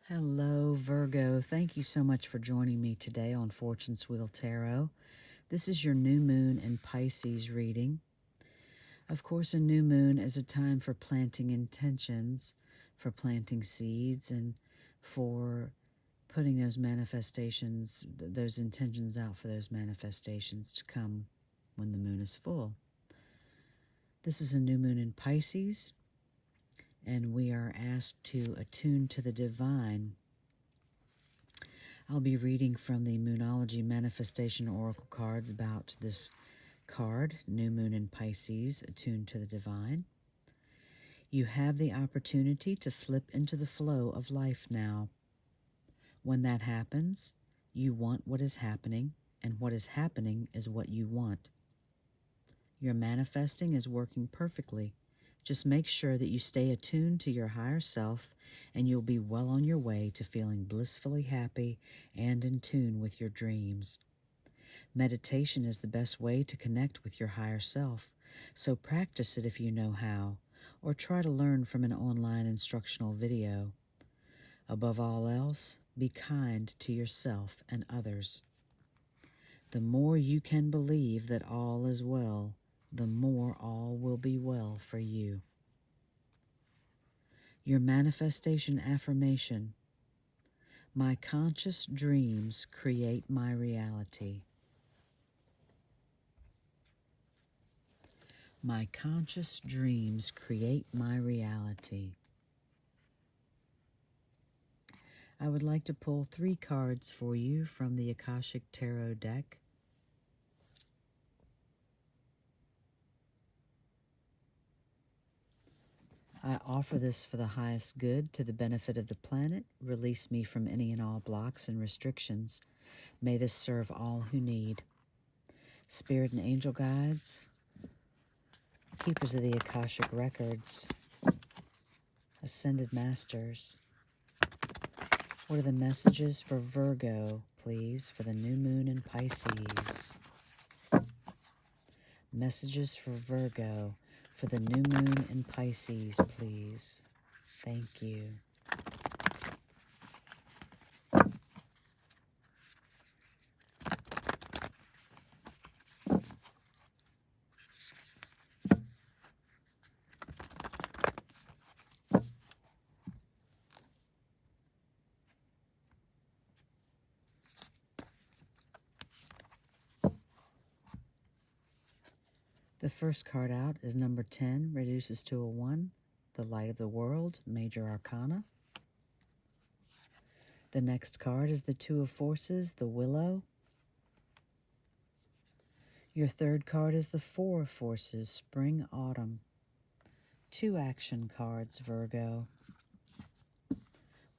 Hello, Virgo. Thank you so much for joining me today on Fortune's Wheel Tarot. This is your new moon in Pisces reading. Of course, a new moon is a time for planting intentions, for planting seeds, and for putting those manifestations, those intentions out for those manifestations to come when the moon is full. This is a new moon in Pisces, and we are asked to attune to the divine. I'll be reading from the Moonology Manifestation Oracle cards about this card, New Moon in Pisces, attuned to the divine. You have the opportunity to slip into the flow of life now. When that happens, you want what is happening, and what is happening is what you want. Your manifesting is working perfectly. Just make sure that you stay attuned to your higher self, and you'll be well on your way to feeling blissfully happy and in tune with your dreams. Meditation is the best way to connect with your higher self, so practice it if you know how, or try to learn from an online instructional video. Above all else, be kind to yourself and others. The more you can believe that all is well, the more all will be well for you. Your manifestation affirmation: my conscious dreams create my reality. My conscious dreams create my reality. I would like to pull 3 cards for you from the Akashic Tarot deck. I offer this for the highest good, to the benefit of the planet. Release me from any and all blocks and restrictions. May this serve all who need. Spirit and angel guides, keepers of the Akashic records, ascended masters, what are the messages for Virgo, please, for the new moon in Pisces? Messages for Virgo for the new moon in Pisces, please. Thank you. The first card out is number 10, reduces to a 1, the Light of the World, Major Arcana. The next card is the Two of Forces, the Willow. Your third card is the Four of Forces, Spring, Autumn. 2 action cards, Virgo.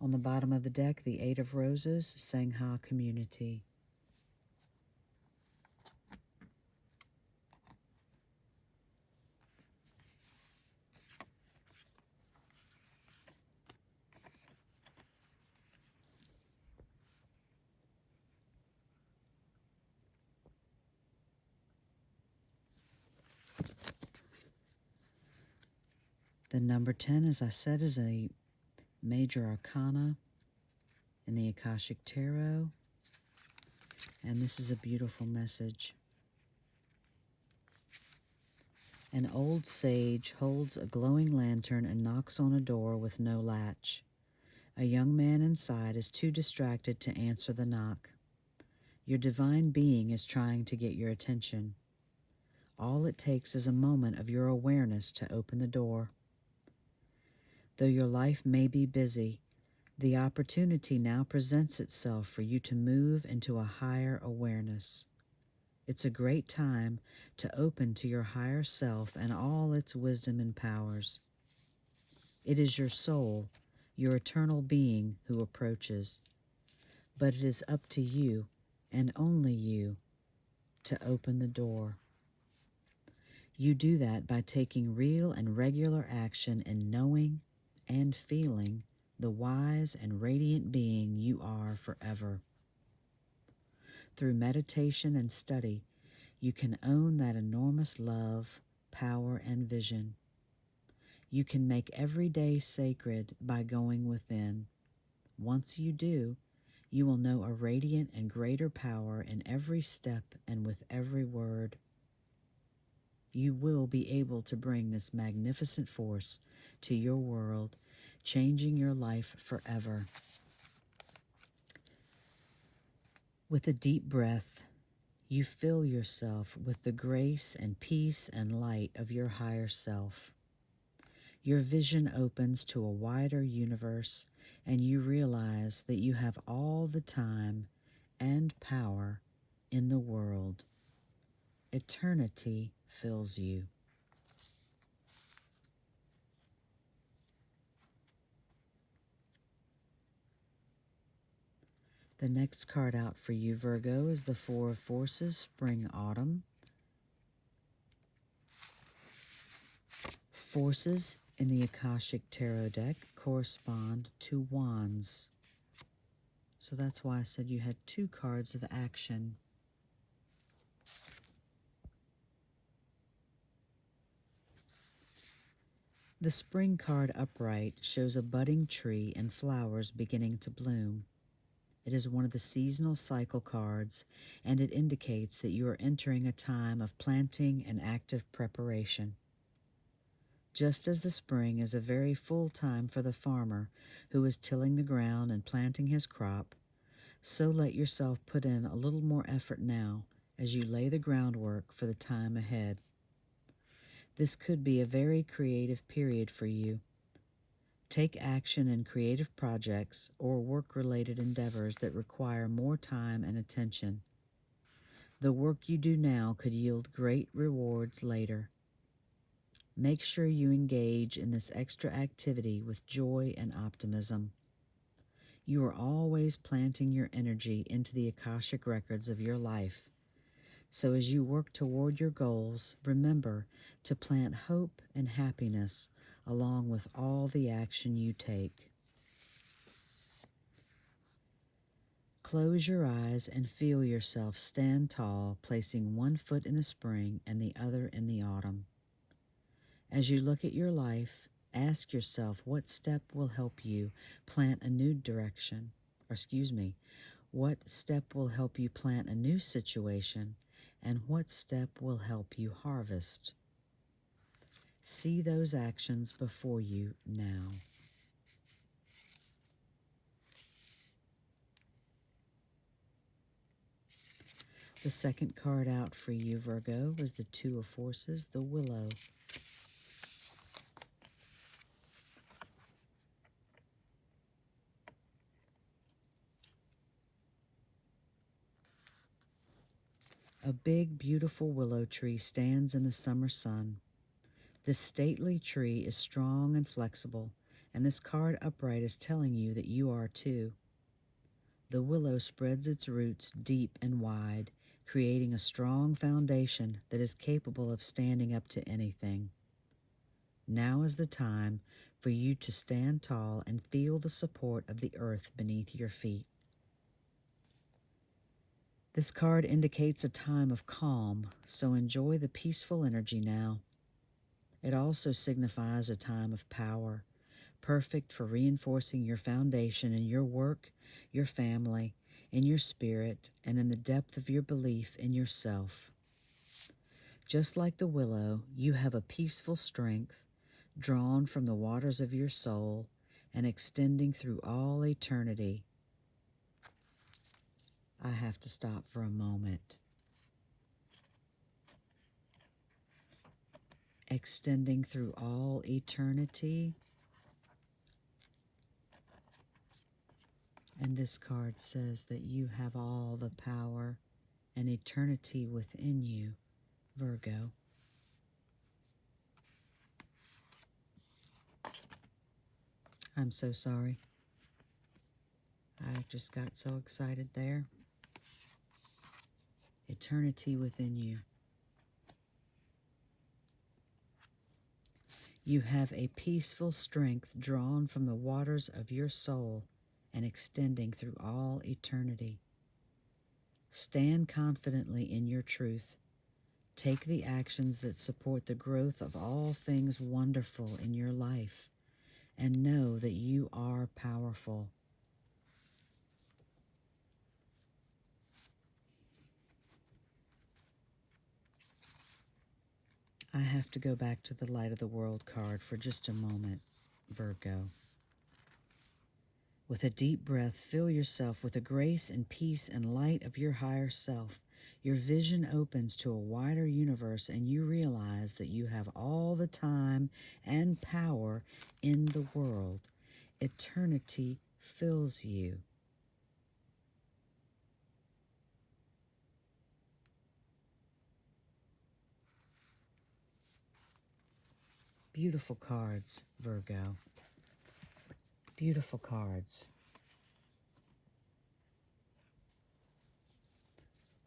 On the bottom of the deck, the Eight of Roses, Sangha Community. The number 10, as I said, is a major arcana in the Akashic Tarot, and this is a beautiful message. An old sage holds a glowing lantern and knocks on a door with no latch. A young man inside is too distracted to answer the knock. Your divine being is trying to get your attention. All it takes is a moment of your awareness to open the door. Though your life may be busy, the opportunity now presents itself for you to move into a higher awareness. It's a great time to open to your higher self and all its wisdom and powers. It is your soul, your eternal being, who approaches. But it is up to you, and only you, to open the door. You do that by taking real and regular action in knowing and feeling the wise and radiant being you are forever. Through meditation and study, you can own that enormous love, power, and vision. You can make every day sacred by going within, once you do, you will know a radiant and greater power in every step and with every word. You will be able to bring this magnificent force to your world, changing your life forever. With a deep breath, you fill yourself with the grace and peace and light of your higher self. Your vision opens to a wider universe, and you realize that you have all the time and power in the world. Eternity fills you. The next card out for you, Virgo, is the Four of Forces, Spring, Autumn. Forces in the Akashic Tarot deck correspond to wands. So that's why I said you had two cards of action. The spring card upright shows a budding tree and flowers beginning to bloom. It is one of the seasonal cycle cards, and it indicates that you are entering a time of planting and active preparation. Just as the spring is a very full time for the farmer who is tilling the ground and planting his crop, so let yourself put in a little more effort now as you lay the groundwork for the time ahead. This could be a very creative period for you. Take action in creative projects or work-related endeavors that require more time and attention. The work you do now could yield great rewards later. Make sure you engage in this extra activity with joy and optimism. You are always planting your energy into the Akashic records of your life. So as you work toward your goals, remember to plant hope and happiness along with all the action you take. Close your eyes and feel yourself stand tall, placing one foot in the spring and the other in the autumn. As you look at your life, ask yourself what step will help you plant a new direction, what step will help you plant a new situation, and what step will help you harvest. See those actions before you now. The second card out for you, Virgo, was the Two of Forces, the Willow. A big, beautiful willow tree stands in the summer sun. This stately tree is strong and flexible, and this card upright is telling you that you are too. The willow spreads its roots deep and wide, creating a strong foundation that is capable of standing up to anything. Now is the time for you to stand tall and feel the support of the earth beneath your feet. This card indicates a time of calm, so enjoy the peaceful energy now. It also signifies a time of power, perfect for reinforcing your foundation in your work, your family, in your spirit, and in the depth of your belief in yourself. Just like the willow, you have a peaceful strength, drawn from the waters of your soul and extending through all eternity. I have to stop for a moment. Extending through all eternity. And this card says that you have all the power and eternity within you, Virgo. I'm so sorry. I just got so excited there. Eternity within you. You have a peaceful strength drawn from the waters of your soul and extending through all eternity. Stand confidently in your truth. Take the actions that support the growth of all things wonderful in your life, and know that you are powerful. I have to go back to the Light of the World card for just a moment, Virgo. With a deep breath, fill yourself with the grace and peace and light of your higher self. Your vision opens to a wider universe, and you realize that you have all the time and power in the world. Eternity fills you. Beautiful cards, Virgo. Beautiful cards.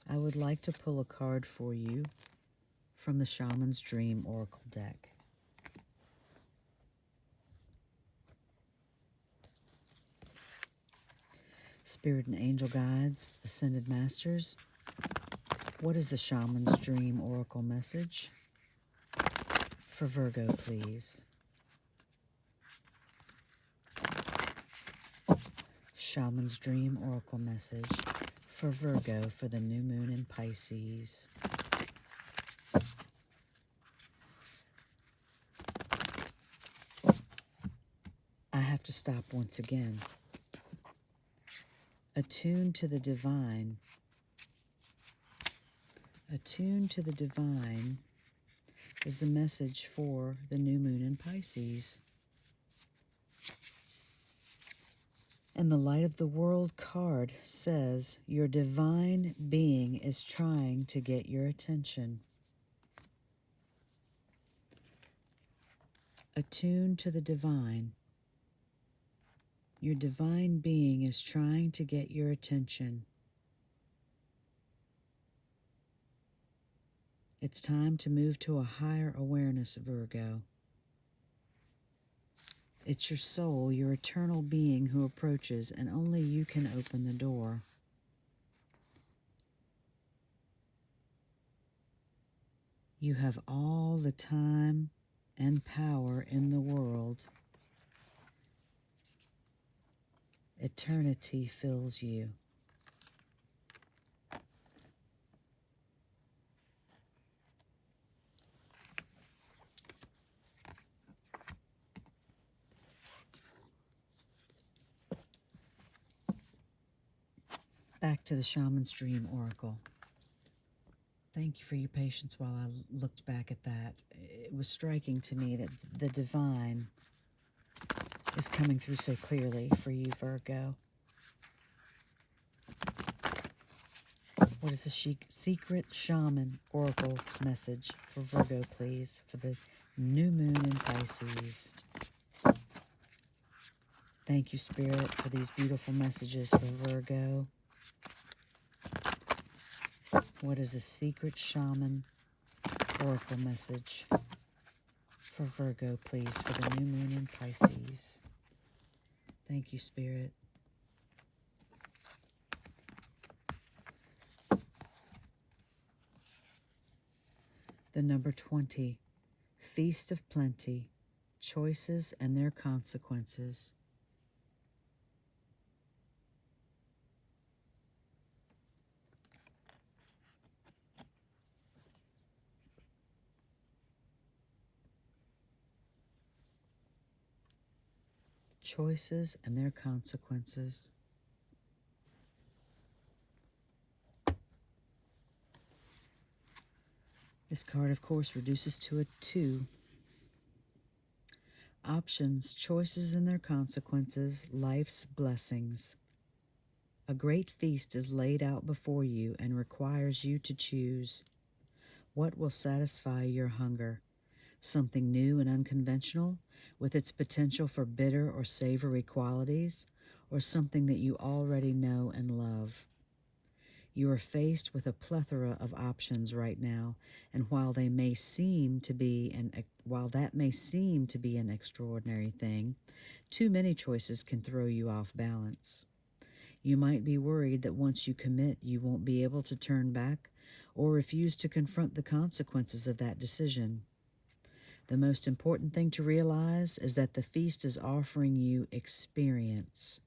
I would like to pull a card for you from the Shaman's Dream Oracle deck. Spirit and angel guides, ascended masters, what is the Shaman's Dream Oracle message for Virgo, please? Shaman's Dream Oracle message for Virgo for the new moon in Pisces. I have to stop once again. Attune to the divine. Attune to the divine is the message for the new moon in Pisces. And the Light of the World card says, your divine being is trying to get your attention. Attune to the divine. Your divine being is trying to get your attention. It's time to move to a higher awareness, Virgo. It's your soul, your eternal being who approaches, and only you can open the door. You have all the time and power in the world. Eternity fills you. Back to the Shaman's Dream Oracle. Thank you for your patience while I looked back at that. It was striking to me that the divine is coming through so clearly for you, Virgo. What is the secret shaman oracle message for Virgo, please, for the new moon in Pisces? Thank you, Spirit, for these beautiful messages for Virgo. What is the secret shaman oracle message for Virgo, please, for the new moon in Pisces? Thank you, Spirit. The number 20, Feast of Plenty, Choices and Their Consequences. Choices and Their Consequences. This card, of course, reduces to a 2. Options, choices and their consequences, life's blessings. A great feast is laid out before you and requires you to choose. What will satisfy your hunger? Something new and unconventional, with its potential for bitter or savory qualities, or something that you already know and love? You are faced with a plethora of options right now, and while that may seem to be an extraordinary thing, too many choices can throw you off balance. You might be worried that once you commit, you won't be able to turn back or refuse to confront the consequences of that decision. The most important thing to realize is that the feast is offering you experience.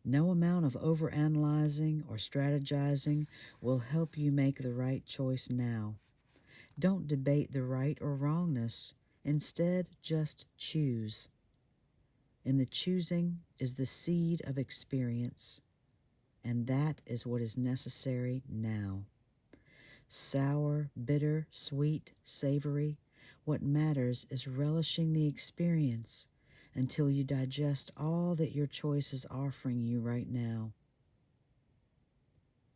No amount of overanalyzing or strategizing will help you make the right choice now. Don't debate the right or wrongness. Instead, just choose. In the choosing is the seed of experience, and that is what is necessary now. Sour, bitter, sweet, savory, what matters is relishing the experience until you digest all that your choice is offering you right now.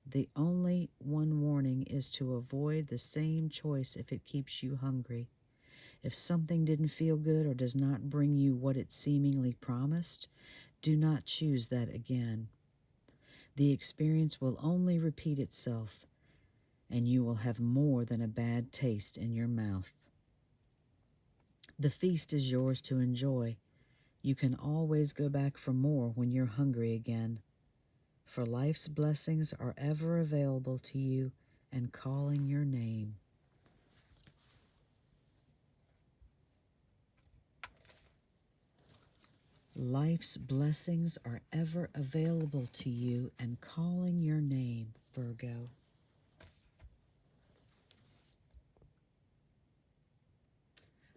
The only one warning is to avoid the same choice if it keeps you hungry. If something didn't feel good or does not bring you what it seemingly promised, do not choose that again. The experience will only repeat itself, and you will have more than a bad taste in your mouth. The feast is yours to enjoy. You can always go back for more when you're hungry again, for life's blessings are ever available to you and calling your name. Life's blessings are ever available to you and calling your name, Virgo.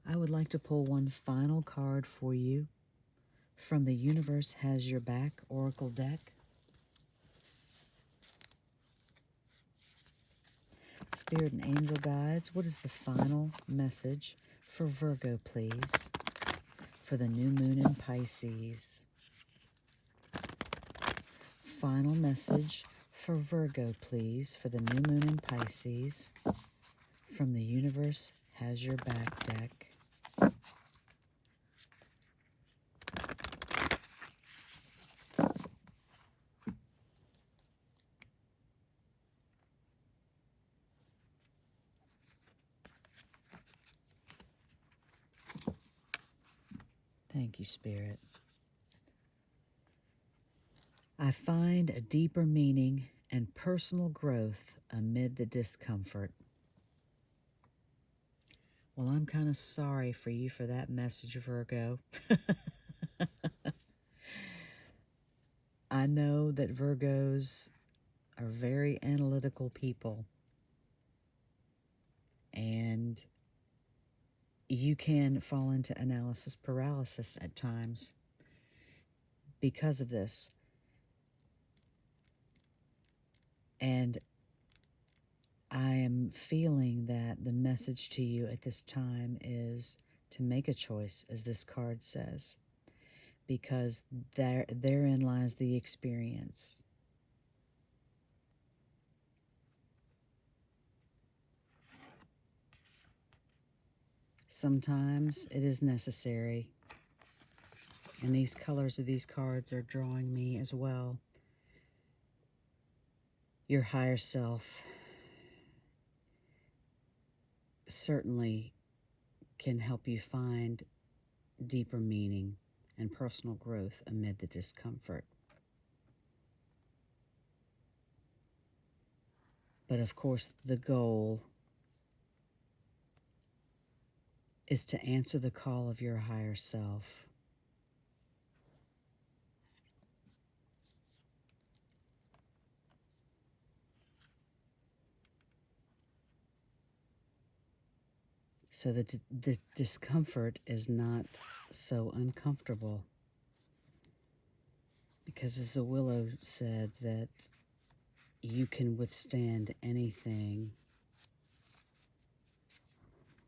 I would like to pull one final card for you from the Universe Has Your Back Oracle deck. Spirit and angel guides, what is the final message for Virgo, please, for the new moon in Pisces? Final message for Virgo, please, for the new moon in Pisces, from the Universe Has Your Back deck. Thank you, Spirit. I find a deeper meaning and personal growth amid the discomfort. Well, I'm kind of sorry for you for that message, Virgo. I know that Virgos are very analytical people, and you can fall into analysis paralysis at times because of this. And I am feeling that the message to you at this time is to make a choice, as this card says, because therein lies the experience. Sometimes it is necessary, and these colors of these cards are drawing me as well. Your higher self certainly can help you find deeper meaning and personal growth amid the discomfort. But of course, the goal is to answer the call of your higher self. So that the discomfort is not so uncomfortable. Because as the willow said, that you can withstand anything.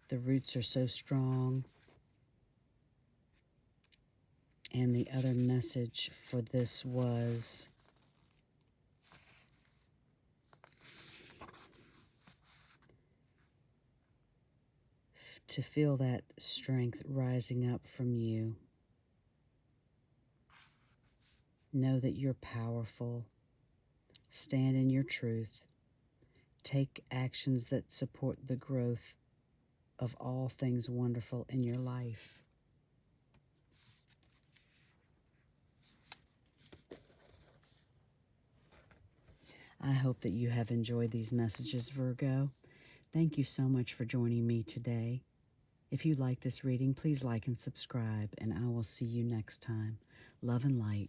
The roots are so strong. And the other message for this was to feel that strength rising up from you. Know that you're powerful. Stand in your truth. Take actions that support the growth of all things wonderful in your life. I hope that you have enjoyed these messages, Virgo. Thank you so much for joining me today. If you like this reading, please like and subscribe, and I will see you next time. Love and light.